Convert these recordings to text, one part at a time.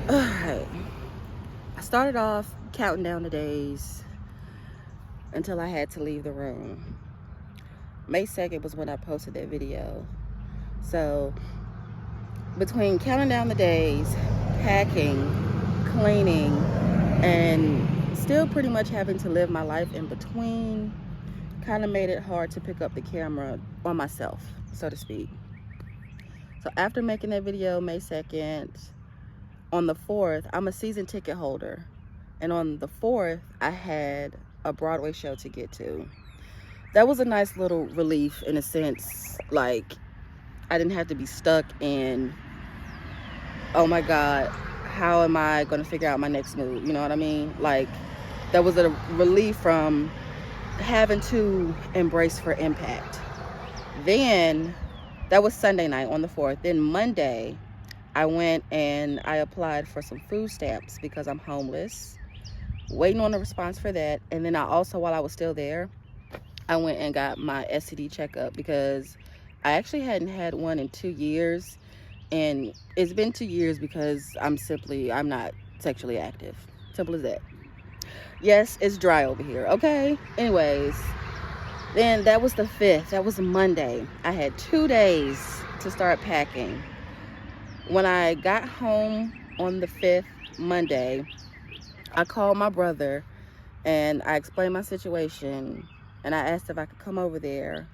Alright. I started off counting down the days until I had to leave the room. May 2nd was when I posted that video. So, between counting down the days, packing, cleaning, and still pretty much having to live my life in between, kind of made it hard to pick up the camera on myself, so to speak. So after making that video May 2nd, on the 4th, I'm a season ticket holder. And on the 4th, I had a Broadway show to get to. That was a nice little relief in a sense. Like, I didn't have to be stuck in, oh my God, how am I going to figure out my next move? You know what I mean? Like, that was a relief from having to embrace for impact. Then, that was Sunday night on the 4th. Then Monday, I went and I applied for some food stamps because I'm homeless, waiting on a response for that. And then I also, while I was still there, I went and got my STD checkup because I actually hadn't had one in 2 years. And it's been 2 years because I'm not sexually active. Simple as that. Yes, it's dry over here. Okay. Anyways, then that was the 5th. That was a Monday. I had 2 days to start packing. When I got home on the 5th, Monday, I called my brother and I explained my situation and I asked if I could come over there.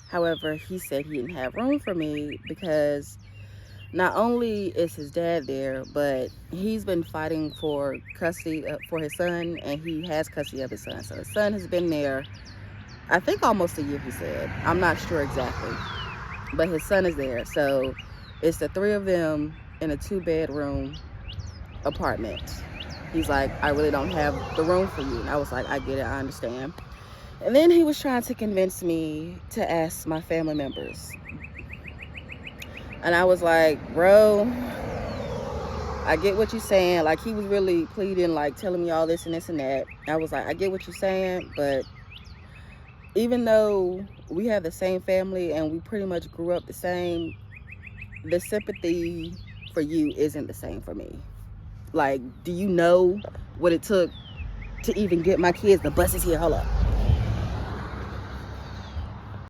However, he said he didn't have room for me because not only is his dad there, but he's been fighting for custody for his son, and he has custody of his son. So his son has been there, I think almost a year, he said. I'm not sure exactly, but his son is there. So it's the 3 of them in a 2-bedroom apartment. He's like, I really don't have the room for you. And I was like, I get it, I understand. And then he was trying to convince me to ask my family members. And I was like, bro, I get what you're saying. Like, he was really pleading, like telling me all this and this and that. I was like, I get what you're saying, but even though we have the same family and we pretty much grew up the same, the sympathy for you isn't the same for me. Like, do you know what it took to even get my kids? The bus is here, hold up.